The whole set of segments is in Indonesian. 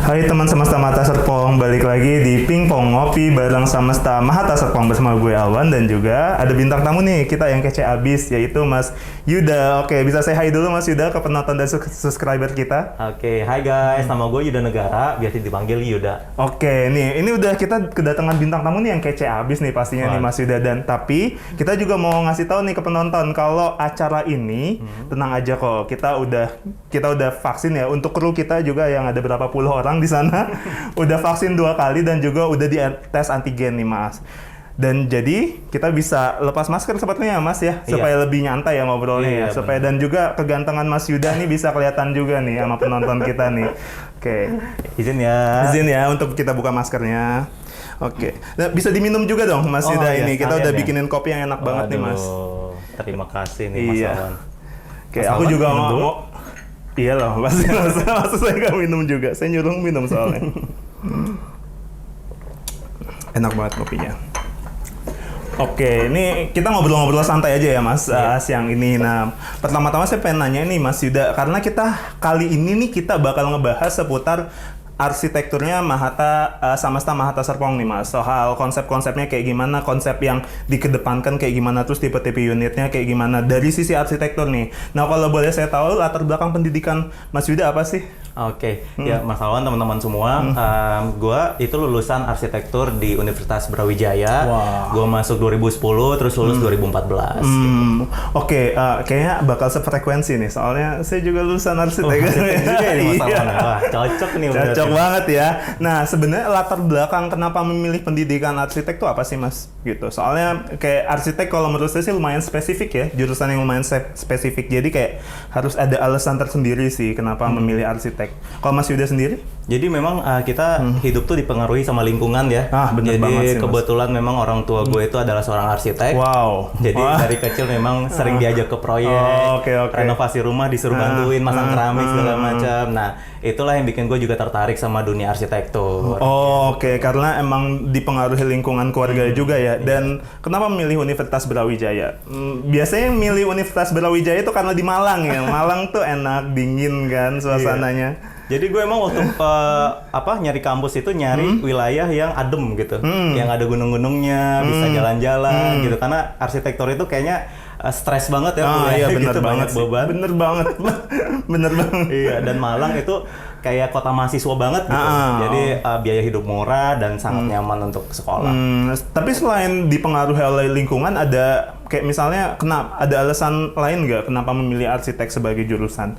Hai teman semesta Mahata Serpong, balik lagi di Pingpong Ngopi bareng semesta Mahata Serpong bersama gue Alwan dan juga ada bintang tamu nih kita yang kece abis yaitu Mas Yuda. Oke, bisa say hi dulu Mas Yuda ke penonton dan subscriber kita. Oke, hai guys, nama gue Yuda Negara, biasa dipanggil Yuda. Oke, nih ini udah kita kedatangan bintang tamu nih yang kece abis nih pastinya nih Mas Yuda, dan tapi kita juga mau ngasih tahu nih ke penonton kalau acara ini tenang aja kok, kita udah vaksin ya untuk kru kita juga yang ada berapa puluh orang di sana udah vaksin 2 kali dan juga udah di tes antigen nih Mas. Dan jadi kita bisa lepas masker sepertinya Mas ya, supaya lebih nyantai ya ngobrolnya ya. Supaya dan juga kegantengan Mas Yuda nih bisa kelihatan juga nih sama penonton kita nih. Oke. Izin ya Untuk kita buka maskernya. Oke. Nah, bisa diminum juga dong Mas Yuda ini. Kita udah bikinin kopi yang enak banget nih Mas. Terima kasih nih Mas Alwan. Oke, aku juga mau. Iya loh, pasti masa saya nggak minum juga. Saya nyuruh minum soalnya. Enak banget kopinya. Oke, ini kita ngobrol-ngobrol santai aja ya Mas siang ini. Nah, pertama-tama saya pengen nanya nih Mas Yuda, karena kita kali ini nih kita bakal ngebahas seputar arsitekturnya Samasta Mahata Serpong nih Mas. Soal konsep-konsepnya kayak gimana, konsep yang dikedepankan kayak gimana, terus tipe-tipe unitnya kayak gimana dari sisi arsitektur nih. Nah, kalau boleh saya tahu latar belakang pendidikan Mas Yuda apa sih? Oke, ya Mas Alwan, teman-teman semua, gue itu lulusan arsitektur di Universitas Brawijaya. Gue masuk 2010, terus lulus 2014. Oke, kayaknya bakal sefrekuensi nih, soalnya saya juga lulusan arsitektur. Juga ini Mas Alwan. Wah, cocok nih. Cocok banget ya. Nah, sebenarnya latar belakang kenapa memilih pendidikan arsitek itu apa sih Mas? Gitu. Soalnya kayak arsitek kalau menurut saya sih lumayan spesifik ya, jurusan yang lumayan spesifik. Jadi kayak harus ada alasan tersendiri sih kenapa memilih arsitek. Kalau Mas Yuda sendiri? Jadi memang kita hidup tuh dipengaruhi sama lingkungan ya. Bener banget Jadi sih, kebetulan memang orang tua gue itu adalah seorang arsitek. Wow. Jadi dari kecil memang sering diajak ke proyek, renovasi rumah disuruh bantuin, masang keramik segala macam. Nah, itulah yang bikin gue juga tertarik sama dunia arsitektur. Oke, karena emang dipengaruhi lingkungan keluarga juga ya. Dan kenapa memilih Universitas Brawijaya? Biasanya milih Universitas Brawijaya itu karena di Malang ya. Malang tuh enak, dingin kan suasananya. Jadi gue emang waktu nyari kampus itu nyari wilayah yang adem gitu, yang ada gunung-gunungnya, bisa jalan-jalan gitu. Karena arsitektur itu kayaknya stres banget ya, iya bener gitu, banget banyak beban. Bener banget. Iya, dan Malang itu kayak kota mahasiswa banget gitu. Jadi biaya hidup murah dan sangat nyaman untuk sekolah. Tapi selain dipengaruhi oleh lingkungan, ada kayak misalnya ada alasan lain nggak kenapa memilih arsitek sebagai jurusan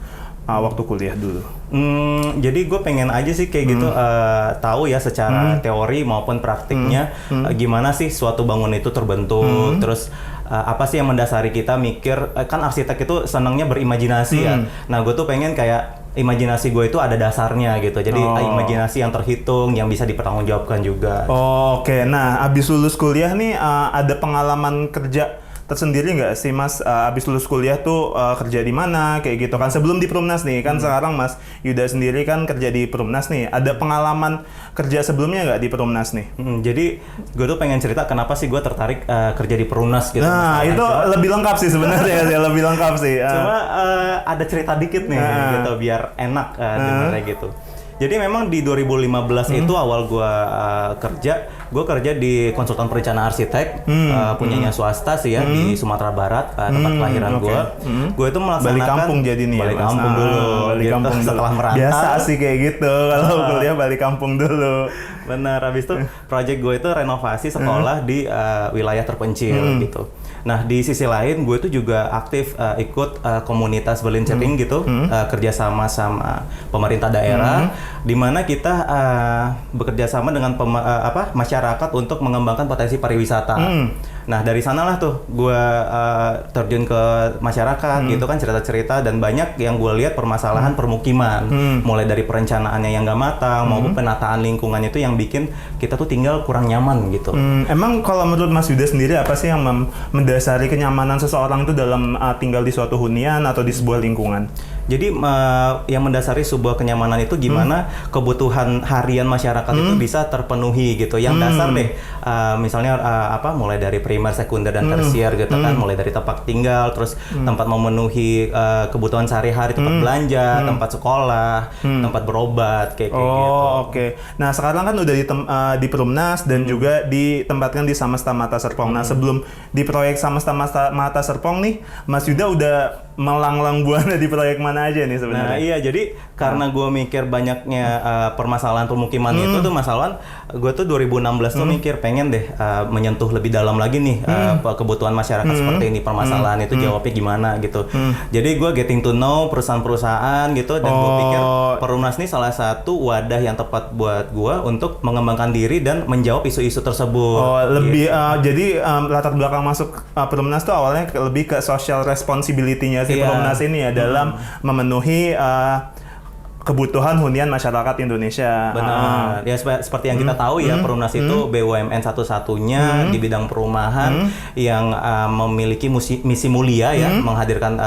waktu kuliah dulu? Jadi gue pengen aja sih kayak gitu tahu ya secara teori maupun praktiknya gimana sih suatu bangunan itu terbentuk, terus apa sih yang mendasari kita mikir, kan arsitek itu senangnya berimajinasi ya. Nah, gue tuh pengen kayak imajinasi gue itu ada dasarnya gitu. Jadi imajinasi yang terhitung, yang bisa dipertanggungjawabkan juga. Oke. Nah, abis lulus kuliah nih ada pengalaman kerja tersendiri nggak sih Mas, abis lulus kuliah tuh kerja di mana kayak gitu kan, sebelum di Perumnas nih kan. Sekarang Mas Yuda sendiri kan kerja di Perumnas nih, ada pengalaman kerja sebelumnya nggak di Perumnas nih? Jadi gue tuh pengen cerita kenapa sih gue tertarik kerja di Perumnas gitu. Nah itu lebih lengkap sih sebenarnya ya, lebih lengkap sih. Cuma ada cerita dikit nih gitu biar enak dengarnya gitu. Jadi memang di 2015 itu awal gue kerja di konsultan perencanaan arsitek, punyanya swasta sih ya di Sumatera Barat, tempat kelahiran gue. Gue itu melaksanakan balik kampung jadi nih. Balik kampung dulu. Balik kampung dulu. Setelah merantau. Biasa sih kayak gitu kalau kuliah balik kampung dulu. Benar, habis itu project gue itu renovasi sekolah di wilayah terpencil gitu. Nah, di sisi lain gue itu juga aktif ikut komunitas Berlin Setting gitu, kerjasama sama pemerintah daerah, di mana kita bekerja sama dengan masyarakat untuk mengembangkan potensi pariwisata. Nah, dari sanalah tuh gue terjun ke masyarakat gitu kan, cerita-cerita, dan banyak yang gue lihat permasalahan permukiman, mulai dari perencanaannya yang nggak matang maupun penataan lingkungannya itu yang bikin kita tuh tinggal kurang nyaman gitu. Emang kalau menurut Mas Yuda sendiri apa sih yang mendasari kenyamanan seseorang itu dalam tinggal di suatu hunian atau di sebuah lingkungan? Jadi yang mendasari sebuah kenyamanan itu gimana kebutuhan harian masyarakat itu bisa terpenuhi gitu. Yang dasar deh, misalnya mulai dari primer, sekunder dan tersier gitu kan, mulai dari tempat tinggal, terus tempat memenuhi kebutuhan sehari-hari, tempat belanja, tempat sekolah, tempat berobat kayak gitu. Oke. Nah sekarang kan udah di Perumnas dan juga ditempatkan di Samasta Mata Serpong. Nah sebelum di proyek Samasta Mata Serpong nih, Mas Yuda udah melanglang buana di proyek mana aja nih sebenarnya? Nah iya, jadi karena gue mikir banyaknya permasalahan pemukiman itu tuh masalah, gue tuh 2016 tuh mikir pengen deh menyentuh lebih dalam lagi nih kebutuhan masyarakat seperti ini, permasalahan itu jawabnya gimana gitu. Jadi gue getting to know perusahaan-perusahaan gitu, dan gue pikir Perumnas ini salah satu wadah yang tepat buat gue untuk mengembangkan diri dan menjawab isu-isu tersebut. Lebih jadi latar belakang masuk Perumnas tuh awalnya lebih ke social responsibility-nya si Perumnas ini ya dalam memenuhi kebutuhan hunian masyarakat Indonesia. Benar. Ya seperti yang kita tahu ya, Perumnas itu BUMN satu-satunya di bidang perumahan yang memiliki misi mulia ya, menghadirkan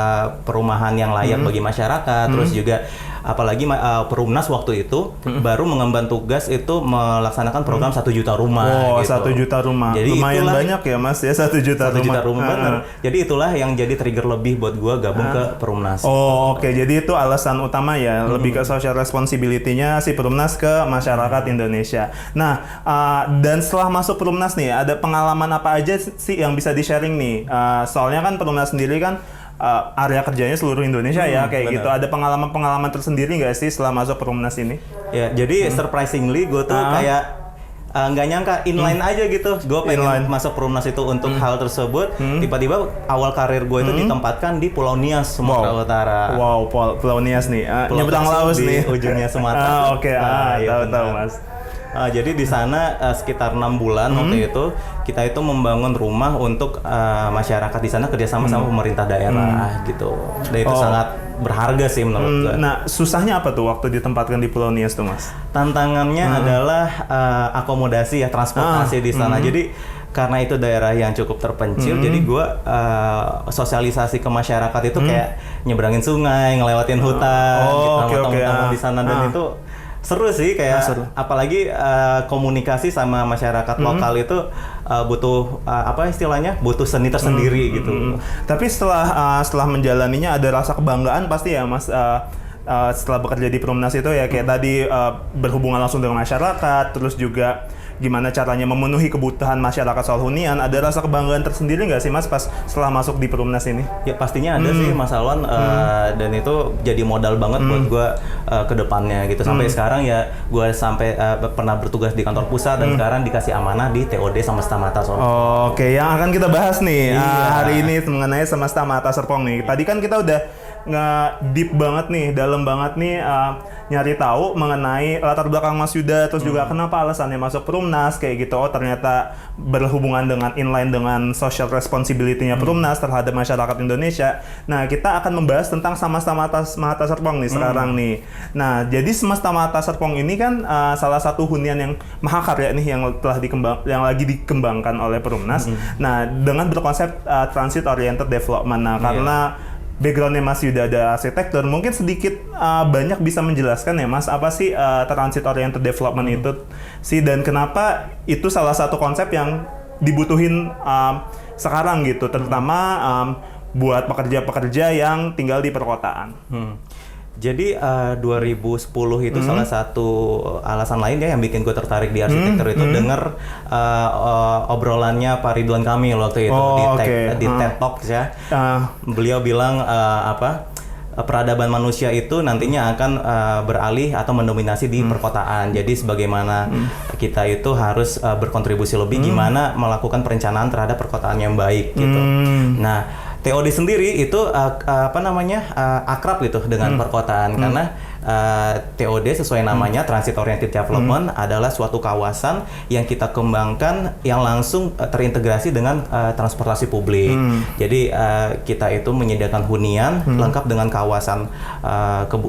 perumahan yang layak bagi masyarakat. Terus juga apalagi Perumnas waktu itu baru mengemban tugas itu melaksanakan program 1 juta rumah. 1 juta rumah. Jadi lumayan banyak ya Mas ya, 1 juta rumah. 1 juta rumah benar. Jadi itulah yang jadi trigger lebih buat gua gabung ke Perumnas. Oke. Jadi itu alasan utama ya, lebih ke social responsibility-nya si Perumnas ke masyarakat Indonesia. Nah, dan setelah masuk Perumnas nih, ada pengalaman apa aja sih yang bisa di-sharing nih? Soalnya kan Perumnas sendiri kan area kerjanya seluruh Indonesia ya, kayak bener. gitu. Ada pengalaman-pengalaman tersendiri nggak sih setelah masuk Perumnas ini? Ya, jadi surprisingly gue tuh kayak nggak nyangka inline aja gitu. Gue pengen masuk Perumnas itu untuk hal tersebut. Tiba-tiba awal karir gue itu ditempatkan di Pulau Nias, Sumatera Utara. Wow, Pulau Nias nih. Nyebrang laut nih. Ujungnya Sumatera. Oke, tahu Mas. Jadi di sana sekitar 6 bulan waktu itu kita itu membangun rumah untuk masyarakat di sana kerjasama sama pemerintah daerah gitu. Dan itu sangat berharga sih menurut gue. Nah, susahnya apa tuh waktu ditempatkan di Pulau Nias tuh Mas? Tantangannya adalah akomodasi ya, transportasi di sana. Jadi karena itu daerah yang cukup terpencil, jadi gue sosialisasi ke masyarakat itu kayak nyebrangin sungai, ngelewatin hutan, gitu, sama teman-teman di sana, dan itu seru sih kayak apalagi komunikasi sama masyarakat lokal itu butuh istilahnya butuh seni tersendiri gitu. Tapi setelah menjalaninya ada rasa kebanggaan pasti ya Mas, setelah bekerja di Perumnas itu ya kayak tadi berhubungan langsung dengan masyarakat, terus juga gimana caranya memenuhi kebutuhan masyarakat soal hunian. Ada rasa kebanggaan tersendiri nggak sih Mas pas setelah masuk di Perumnas ini? Ya pastinya ada sih Mas Alwan, dan itu jadi modal banget buat gue ke depannya gitu. Sampai sekarang ya gue sampai pernah bertugas di kantor pusat dan sekarang dikasih amanah di TOD Samasta Mata Serpong. Oke, yang akan kita bahas nih hari ini mengenai Samasta Mata Serpong nih. Tadi kan kita udah nge-deep banget nih, dalam banget nih nyari tahu mengenai latar belakang Mas Yuda, terus juga kenapa alasannya masuk Perumnas kayak gitu. Oh ternyata berhubungan dengan inline dengan social responsibility-nya Perumnas terhadap masyarakat Indonesia. Nah kita akan membahas tentang Samasta Mata Serpong nih sekarang nih. Nah jadi Samasta Mata Serpong ini kan salah satu hunian yang mahakarya nih yang yang lagi dikembangkan oleh Perumnas. Nah dengan berkonsep transit oriented development. Nah karena background-nya Mas Yuda ada arsitektur, mungkin sedikit banyak bisa menjelaskan ya Mas, apa sih transit oriented development itu sih, dan kenapa itu salah satu konsep yang dibutuhin sekarang gitu, terutama buat pekerja-pekerja yang tinggal di perkotaan. Jadi 2010 itu salah satu alasan lain ya yang bikin gue tertarik di arsitektur itu denger obrolannya Pak Ridwan Kamil waktu itu di TED Talks ya. Beliau bilang peradaban manusia itu nantinya akan beralih atau mendominasi di perkotaan. Jadi sebagaimana kita itu harus berkontribusi lebih gimana melakukan perencanaan terhadap perkotaan yang baik gitu. Nah, TOD sendiri itu akrab gitu dengan perkotaan karena TOD sesuai namanya Transit Oriented Development adalah suatu kawasan yang kita kembangkan yang langsung terintegrasi dengan transportasi publik. Jadi kita itu menyediakan hunian lengkap dengan kawasan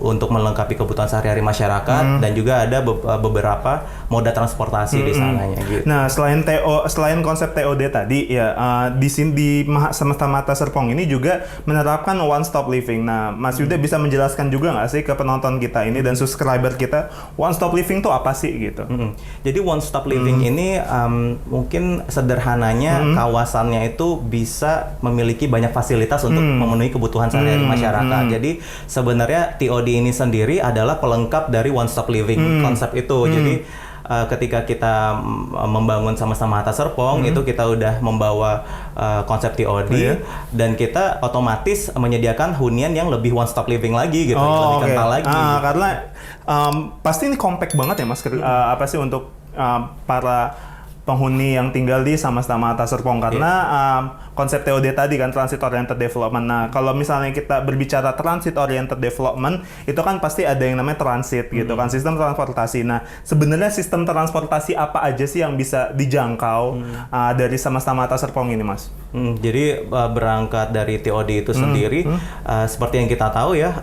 untuk melengkapi kebutuhan sehari-hari masyarakat dan juga ada beberapa moda transportasi di sananya gitu. Nah, selain konsep TOD tadi ya di sini di Samasta Mata Serpong Serpong ini juga menerapkan one stop living. Nah, Mas Yuda bisa menjelaskan juga nggak sih ke penonton kita ini dan subscriber kita, one stop living itu apa sih gitu? Jadi one stop living ini mungkin sederhananya kawasannya itu bisa memiliki banyak fasilitas untuk memenuhi kebutuhan sehari-hari masyarakat. Jadi sebenarnya TOD ini sendiri adalah pelengkap dari one stop living konsep itu. Jadi ketika kita membangun sama-sama Hatta Serpong itu kita udah membawa konsep TOD dan kita otomatis menyediakan hunian yang lebih one stop living lagi gitu, lebih kental lagi. Karena pasti ini compact banget ya Mas, apa sih untuk para penghuni yang tinggal di sama-sama Hatta Serpong karena konsep TOD tadi kan transit oriented development. Nah, kalau misalnya kita berbicara transit oriented development itu kan pasti ada yang namanya transit gitu kan, sistem transportasi. Nah, sebenarnya sistem transportasi apa aja sih yang bisa dijangkau dari sama-sama Hatta Serpong ini, Mas? Jadi berangkat dari TOD itu sendiri seperti yang kita tahu ya,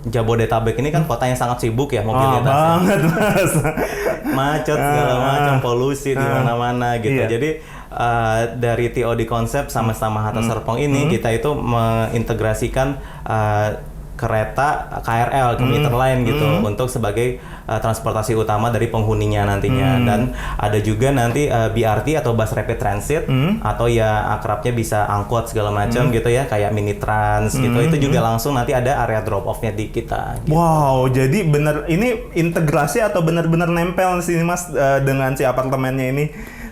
Jabodetabek ini kan kota yang sangat sibuk ya mobilitasnya. Banget, Mas. Macet segala macam, polusi di mana-mana gitu. Jadi dari TOD konsep sama-sama Hatta Serpong ini kita itu mengintegrasikan kereta KRL, commuter line gitu untuk sebagai transportasi utama dari penghuninya nantinya. Dan ada juga nanti BRT atau bus rapid transit atau ya akrabnya bisa angkot segala macam gitu ya, kayak mini trans gitu. Itu juga langsung nanti ada area drop off-nya di kita gitu. Wow, jadi bener ini integrasi atau bener-bener nempel sih Mas dengan si apartemennya ini.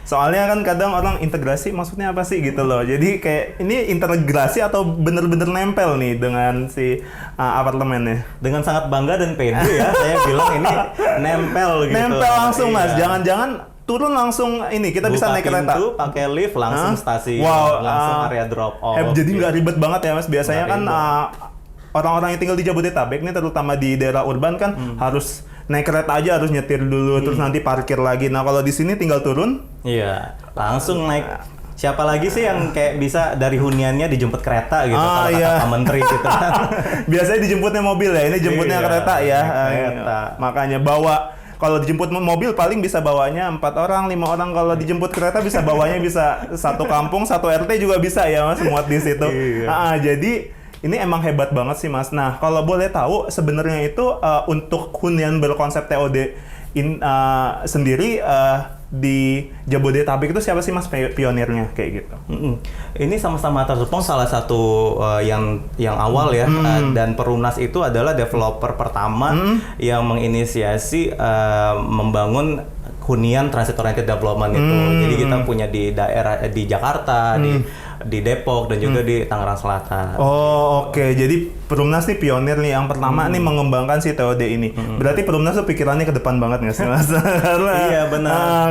Soalnya kan kadang orang integrasi maksudnya apa sih gitu loh. Jadi kayak ini integrasi atau bener-bener nempel nih dengan si apartemennya. Dengan sangat bangga dan pede ya, saya bilang ini nempel gitu. Nempel langsung Mas, jangan-jangan turun langsung ini kita bisa naik kereta. Pintu, pakai lift langsung stasiun, langsung area drop off. Jadi nggak ribet banget ya Mas. Biasanya kan orang-orang yang tinggal di Jabodetabek nih terutama di daerah urban kan harus naik kereta aja, harus nyetir dulu terus nanti parkir lagi. Nah, kalau di sini tinggal turun. Iya, langsung naik. Siapa lagi sih yang kayak bisa dari huniannya dijemput kereta gitu kalau kata Pak Menteri gitu kan. Biasanya dijemputnya mobil ya, ini jemputnya kereta ya. Kereta. Makanya bawa, kalau dijemput mobil paling bisa bawanya 4 orang, 5 orang. Kalau dijemput kereta bisa bawanya bisa satu kampung, satu RT juga bisa ya Mas, muat di situ. Jadi ini emang hebat banget sih Mas. Nah, kalau boleh tahu sebenarnya itu untuk hunian berkonsep TOD sendiri di Jabodetabek itu siapa sih Mas pionirnya kayak gitu? Ini sama-sama Hatta Serpong salah satu yang awal ya, dan Perumnas itu adalah developer pertama yang menginisiasi membangun hunian transit oriented development itu. Jadi kita punya di daerah di Jakarta, di Depok dan juga di Tangerang Selatan. Oke. Jadi Perumnas nih pionir nih yang pertama nih mengembangkan si TOD ini. Berarti Perumnas tuh pikirannya ke depan banget nggak sih Mas? Iya benar.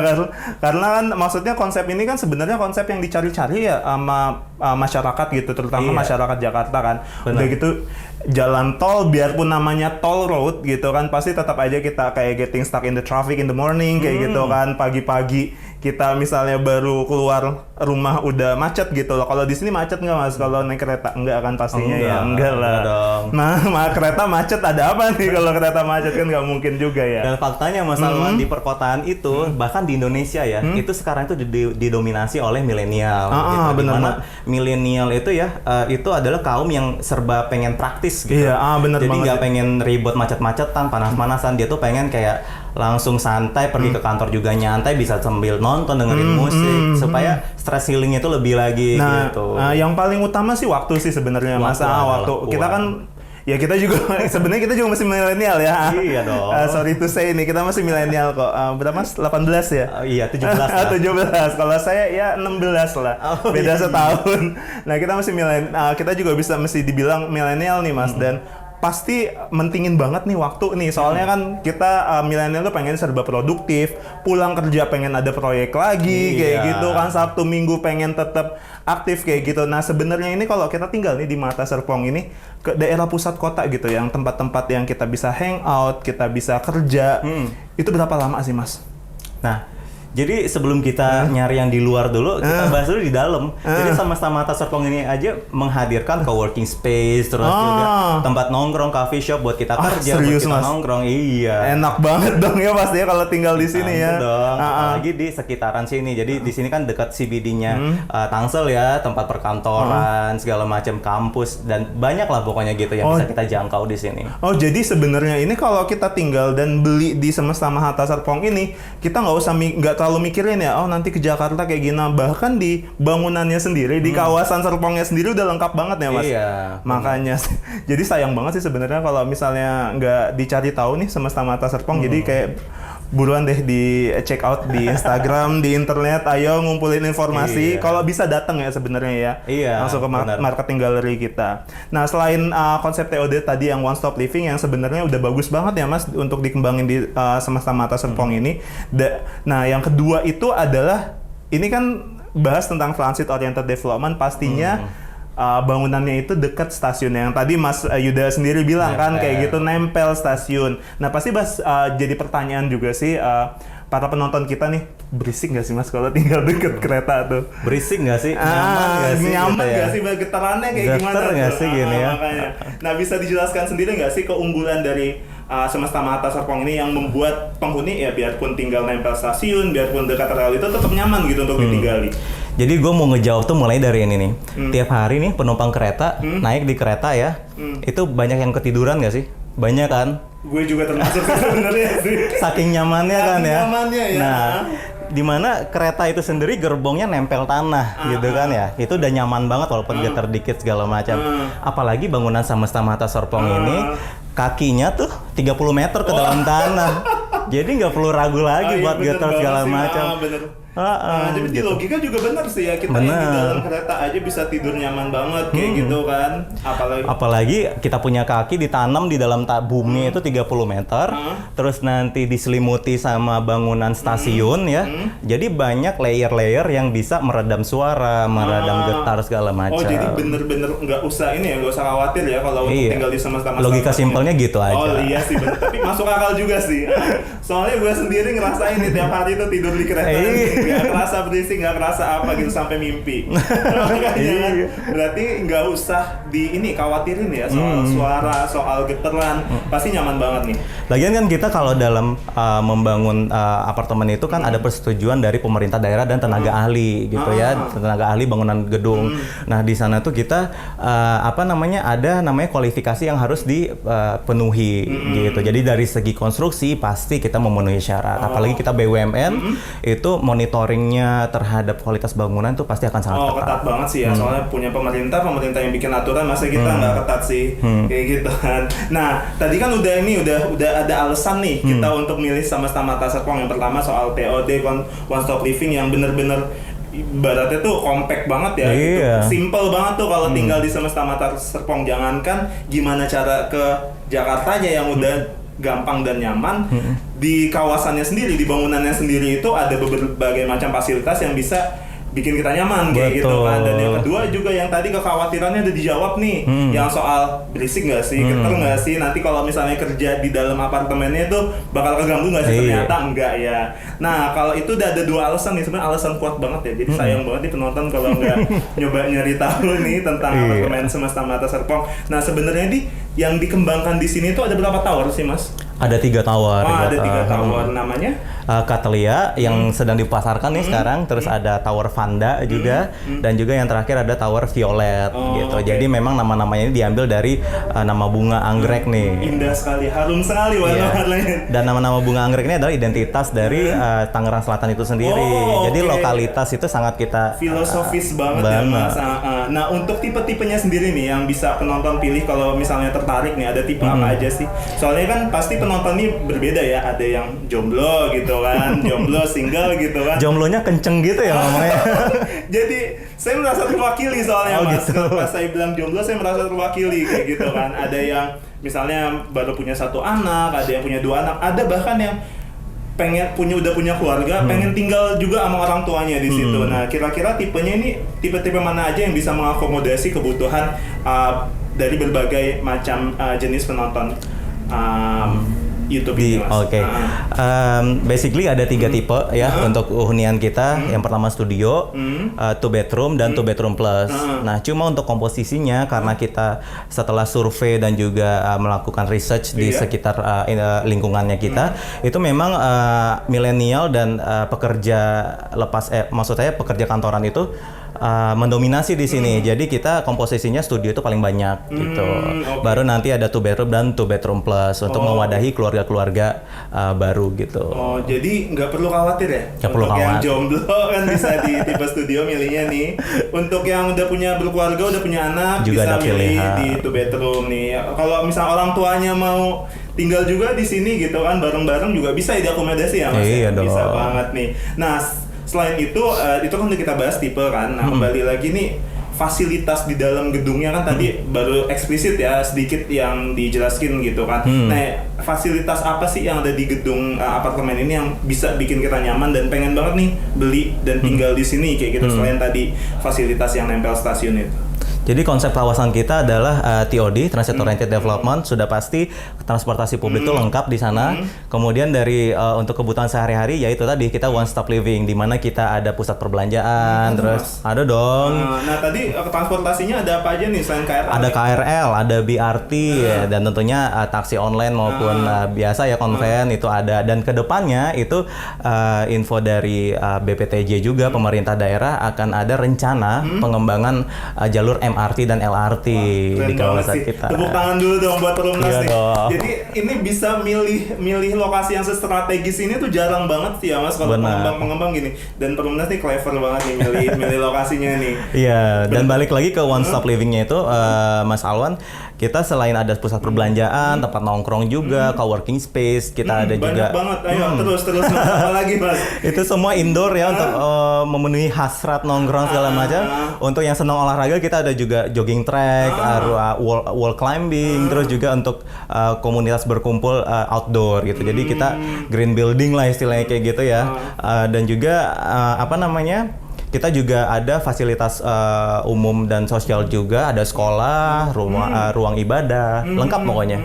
Karena kan maksudnya konsep ini kan sebenarnya konsep yang dicari-cari ya sama masyarakat gitu, terutama masyarakat Jakarta kan. Udah gitu jalan tol biarpun namanya toll road gitu kan pasti tetap aja kita kayak getting stuck in the traffic in the morning kayak gitu kan, pagi-pagi kita misalnya baru keluar rumah udah macet gitu loh. Kalau di sini macet nggak Mas kalau naik kereta? Enggak kan pastinya enggak lah. Nah, kereta macet ada apa nih kalau kereta macet kan nggak mungkin juga ya. Dan faktanya masalah di perkotaan itu bahkan di Indonesia ya itu sekarang itu didominasi oleh milenial gitu. Dimana milenial itu ya itu adalah kaum yang serba pengen praktis gitu. Jadi nggak pengen ribet macet-macetan, panas-panasan. Dia tuh pengen kayak langsung santai pergi ke kantor juga nyantai, bisa sambil nonton dengerin musik supaya stress healingnya itu lebih lagi gitu. Yang paling utama sih waktu sih sebenarnya Mas. Waktu kita kan ya kita juga sebenarnya kita juga masih milenial ya. Iya dong. Sorry to say nih kita masih milenial kok. Berapa Mas? 18 ya? Iya 17 lah. 17. Kalau saya ya 16 lah. Beda setahun. Nah kita masih milenial. Kita juga bisa mesti dibilang milenial nih Mas dan pasti mentingin banget nih waktu nih soalnya kan kita milenial tuh pengen serba produktif, pulang kerja pengen ada proyek lagi kayak gitu kan, Sabtu Minggu pengen tetap aktif kayak gitu. Nah sebenarnya ini kalau kita tinggal nih di Hatta Serpong ini ke daerah pusat kota gitu yang tempat-tempat yang kita bisa hangout, kita bisa kerja, itu berapa lama sih Mas? Nah Jadi sebelum kita nyari yang di luar dulu, kita bahas dulu di dalam. Jadi Semesta Mata Serpong ini aja menghadirkan co-working space, terus juga tempat nongkrong, coffee shop buat kita kerja, buat kita nongkrong. Iya. Enak banget dong ya pastinya kalau tinggal di sini ya. Dong. Apalagi di sekitaran sini. Jadi di sini kan dekat CBD-nya Tangsel ya, tempat perkantoran, segala macam kampus dan banyak lah pokoknya gitu yang bisa kita jangkau di sini. Oh, jadi sebenarnya ini kalau kita tinggal dan beli di Semesta Mata Serpong ini, kita nggak terlalu mikirin ya, oh nanti ke Jakarta kayak gini. Bahkan di bangunannya sendiri, di kawasan Serpongnya sendiri udah lengkap banget ya, Mas. Iya. Makanya, jadi sayang banget sih sebenarnya kalau misalnya nggak dicari tahu nih Semesta Mata Serpong. Jadi kayak buruan deh di check out di Instagram, di internet, ayo ngumpulin informasi. Kalau bisa datang ya sebenarnya ya. Iya. Langsung ke marketing gallery kita. Nah, selain konsep TOD tadi yang one stop living yang sebenarnya udah bagus banget ya Mas untuk dikembangin di Semesta Mata Serpong ini. Nah, yang kedua itu adalah ini kan bahas tentang transit oriented development, pastinya bangunannya itu dekat stasiun yang tadi Mas Yuda sendiri bilang kan kayak gitu, nempel stasiun. Nah pasti jadi pertanyaan juga sih para penonton kita nih, berisik nggak sih Mas kalau tinggal deket kereta tuh? Berisik nggak sih? Nyaman nggak sih? Nyaman gitu nggak sih? Getarannya kayak gimana? Geter nggak sih gini ya? Makanya. Nah bisa dijelaskan sendiri nggak sih keunggulan dari Semesta Mata Serpong ini yang membuat penghuni ya biarpun tinggal nempel stasiun, biarpun dekat rel itu tetap nyaman gitu untuk ditinggali? Jadi gue mau ngejawab tuh mulai dari ini nih. Tiap hari nih penumpang kereta naik di kereta ya, itu banyak yang ketiduran nggak sih? Banyak kan? Gue juga termasuk sebenarnya sih. Saking nyamannya kan ya. Nyamannya ya. Nah, di mana kereta itu sendiri gerbongnya nempel tanah gitu kan ya. Itu udah nyaman banget walaupun getar dikit segala macam. Apalagi bangunan Semesta Mata Serpong ini kakinya tuh 30 meter ke dalam tanah. Jadi nggak perlu ragu lagi buat getar segala macam. Jadi gitu. logika juga benar sih ya, kita yang di dalam kereta aja bisa tidur nyaman banget kayak gitu kan. Apalagi kita punya kaki ditanam di dalam bumi itu 30 meter, terus nanti diselimuti sama bangunan stasiun ya. Jadi banyak layer-layer yang bisa meredam suara, meredam getar segala macam. Oh jadi bener-bener nggak usah ini ya, nggak usah khawatir ya kalau untuk tinggal di Semesta Mata. Logika simpelnya gitu aja. Oh iya sih bener, tapi masuk akal juga sih. Soalnya gue sendiri ngerasain nih tiap hari tuh tidur di kereta. Nggak kerasa berisik, nggak kerasa apa gitu sampai mimpi. Makanya berarti nggak usah khawatirin ya soal suara, soal getaran, pasti nyaman banget nih. Lagian kan kita kalau dalam membangun apartemen itu kan ada persetujuan dari pemerintah daerah dan tenaga ahli gitu ya, tenaga ahli bangunan gedung. Nah di sana tuh kita ada namanya kualifikasi yang harus dipenuhi gitu. Jadi dari segi konstruksi pasti kita memenuhi syarat. Apalagi kita BUMN itu monitoringnya terhadap kualitas bangunan itu pasti akan sangat ketat. Ketat banget sih ya, soalnya punya pemerintah yang bikin aturan, masa kita nggak ketat sih kayak gitu kan. Nah tadi kan udah ada alasan nih kita untuk milih Semesta Mata Serpong. Yang pertama soal TOD one stop living yang bener-bener ibaratnya tuh compact banget ya, gitu. Simple banget tuh kalau tinggal di Semesta Mata Serpong. Jangankan gimana cara ke Jakartanya yang udah gampang dan nyaman, di kawasannya sendiri, di bangunannya sendiri itu ada berbagai macam fasilitas yang bisa bikin kita nyaman kayak gitu kan. Dan yang kedua juga yang tadi kekhawatirannya udah dijawab nih, yang soal berisik nggak sih, getar nggak sih, nanti kalau misalnya kerja di dalam apartemennya itu bakal keganggu nggak sih? Ternyata enggak ya. Nah kalau itu udah ada dua alasan nih, sebenarnya alasan kuat banget ya. Jadi sayang banget nih penonton kalau nggak nyoba nyari tahu nih tentang apartemen Semesta Mata Serpong. Nah sebenarnya yang dikembangkan di sini itu ada berapa tower sih Mas? Ada 3 tower. Ada 3 tower, namanya? Catalia yang sedang dipasarkan nih sekarang, terus ada Tower Vanda juga, dan juga yang terakhir ada Tower Violet gitu. Jadi memang nama-namanya ini diambil dari nama bunga anggrek nih. Indah sekali, harum sekali warna-warnanya. Dan nama-nama bunga anggrek ini adalah identitas dari Tangerang Selatan itu sendiri. Jadi lokalitas itu sangat kita filosofis banget ya Mas. Nah untuk tipe-tipenya sendiri nih yang bisa penonton pilih kalau misalnya tertarik nih, ada tipe apa aja sih? Soalnya kan pasti penonton ini berbeda ya, ada yang jomblo gitu kan, jomblo single gitu kan. Jomblonya kenceng gitu ya ngomongnya. Jadi saya merasa terwakili soalnya Mas. Gitu. Pas saya bilang jomblo saya merasa terwakili kayak gitu kan. Ada yang misalnya baru punya 1 anak, ada yang punya 2 anak, ada bahkan yang udah punya keluarga, pengen tinggal juga sama orang tuanya di situ. Nah, kira-kira tipenya ini tipe-tipe mana aja yang bisa mengakomodasi kebutuhan dari berbagai macam jenis penonton? YouTube ini, Mas? Oke. Basically ada 3 tipe ya untuk hunian kita. Yang pertama studio, 2 bedroom dan 2 bedroom plus. Nah, cuma untuk komposisinya karena kita setelah survei dan juga melakukan research di sekitar lingkungannya kita, itu memang milenial dan pekerja maksud saya pekerja kantoran itu mendominasi di sini. Jadi kita komposisinya studio itu paling banyak gitu. Baru nanti ada 2 bedroom dan 2 bedroom plus untuk mewadahi keluarga-keluarga baru gitu. Oh, jadi nggak perlu khawatir ya? Nggak perlu Untuk yang khawatir. jomblo kan bisa di tipe studio milihnya nih. Untuk yang udah punya berkeluarga, udah punya anak, Juga bisa ada milih pilihan. di 2 bedroom nih. Kalau misal orang tuanya mau tinggal juga di sini gitu kan, bareng-bareng juga bisa diakomodasi ya, Mas? Iya dong. Bisa banget nih. Nah, selain itu kan udah kita bahas tipe kan. Nah, kembali lagi nih, fasilitas di dalam gedungnya kan tadi baru eksplisit ya, sedikit yang dijelaskin gitu kan. Nah, fasilitas apa sih yang ada di gedung apartemen ini yang bisa bikin kita nyaman dan pengen banget nih beli dan tinggal di sini kayak gitu, selain tadi fasilitas yang nempel stasiun itu? Jadi konsep kawasan kita adalah TOD, Transit Oriented Development. Sudah pasti transportasi publik itu lengkap di sana. Kemudian dari untuk kebutuhan sehari-hari, yaitu tadi kita one stop living, di mana kita ada pusat perbelanjaan, terus ada dong. Nah, tadi transportasinya ada apa aja nih selain KRL? Ada KRL, ada BRT, ya, dan tentunya taksi online maupun biasa ya konven itu ada. Dan kedepannya itu info dari BPTJ juga, pemerintah daerah akan ada rencana pengembangan jalur MRT dan LRT di kawasan kita. Tepuk tangan dulu dong buat Perumnas Iya nih. dong. Jadi ini bisa milih lokasi yang strategis ini tuh jarang banget sih ya, Mas, kalau pengembang gini. Dan Perumnas nih clever banget nih milih lokasinya nih. Iya, dan balik lagi ke one stop livingnya itu, Mas Alwan, kita selain ada pusat perbelanjaan, tempat nongkrong juga, coworking space, kita ada Banyak juga. banget. Ayo terus Mas, apa lagi, Mas? Itu semua indoor ya untuk memenuhi hasrat nongkrong segala macam. Untuk yang senang olahraga kita ada juga jogging track, wall climbing, terus juga untuk komunitas berkumpul outdoor gitu. Jadi kita green building lah istilahnya kayak gitu ya. Dan juga kita juga ada fasilitas umum dan sosial juga, ada sekolah, ruang ibadah, lengkap pokoknya.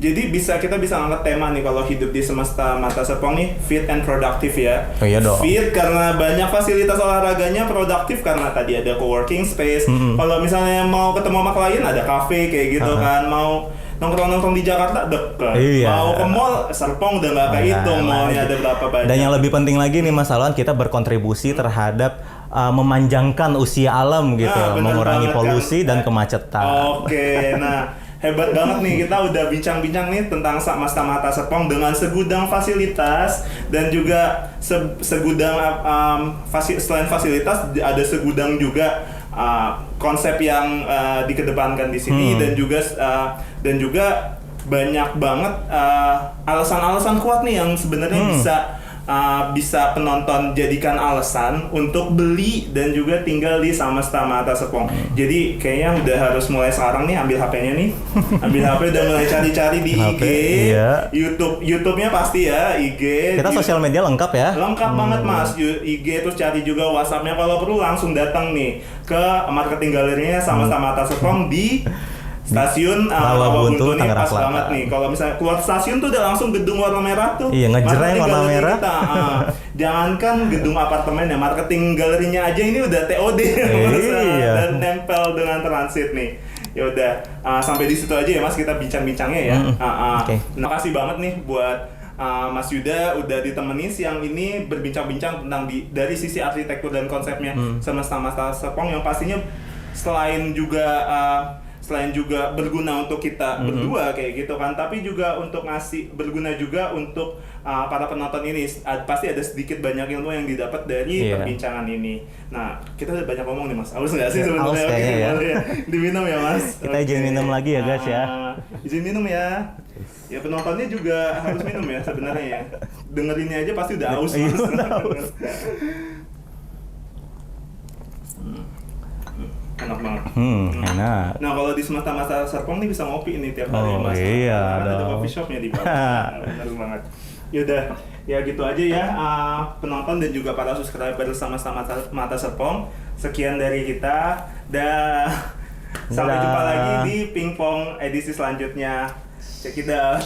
Jadi kita bisa angkat tema nih kalau hidup di semesta Mata Serpong nih, fit and productive ya. Oh iya dong. Fit karena banyak fasilitas olahraganya, produktif karena tadi ada coworking space. Kalau misalnya mau ketemu sama klien ada cafe kayak gitu kan, mau nongkrong-nongkrong di Jakarta dekat. Iya. Mau ke mall, Serpong udah nggak kehitung mallnya ada berapa banyak. Dan yang lebih penting lagi nih Mas Alwan, kita berkontribusi terhadap memanjangkan usia alam gitu, bener mengurangi banget, polusi kan? dan kemacetan. Oke, nah hebat banget nih, kita udah bincang-bincang nih tentang Mata Serpong dengan segudang fasilitas dan juga segudang selain fasilitas ada segudang juga konsep yang dikedepankan di sini dan juga banyak banget alasan-alasan kuat nih yang sebenarnya bisa penonton jadikan alasan untuk beli dan juga tinggal di Mata Serpong. Jadi kayaknya udah harus mulai sekarang nih ambil HP-nya nih, ambil HP udah mulai cari-cari di IG, iya. YouTube-nya pasti ya, IG. Kita sosial media lengkap ya. Lengkap banget Mas, IG terus cari juga WhatsApp-nya, kalau perlu langsung datang nih ke marketing galerinya Mata Serpong di Stasiun Rawabuntu nih, pas Selatan. banget nih. Kalau misalnya keluar stasiun tuh udah langsung gedung warna merah tuh. Iya, ngejreng Marketing warna galeri merah. kita. Jangankan gedung apartemen ya, marketing galerinya aja ini udah TOD Iya. dan nempel dengan transit nih. Ya udah, sampai di situ aja ya Mas kita bincang-bincangnya ya. Oke. Terima kasih banget nih buat Mas Yuda udah ditemani siang ini berbincang-bincang tentang dari sisi arsitektur dan konsepnya Mata Serpong yang pastinya selain juga berguna untuk kita berdua kayak gitu kan, tapi juga untuk berguna juga untuk para penonton ini. Pasti ada sedikit banyak ilmu yang didapat dari perbincangan ini. Nah, kita udah banyak ngomong nih Mas. Haus nggak sih sebenarnya? Haus kayaknya ya. Diminum ya Mas. Kita izin minum lagi ya guys ya. Izin minum ya. Ya penontonnya juga harus minum ya sebenarnya ya. Dengerinnya aja pasti udah haus Mas. Enak banget. Enak. Nah kalau di Mata Serpong nih bisa ngopi nih tiap hari Mas. Iya Karena ada dong. coffee shopnya di bawah. Benar banget. Yaudah, ya gitu aja ya penonton dan juga para subscriber Mata Serpong. Sekian dari kita. Sampai jumpa lagi di Pingpong edisi selanjutnya. Check it out.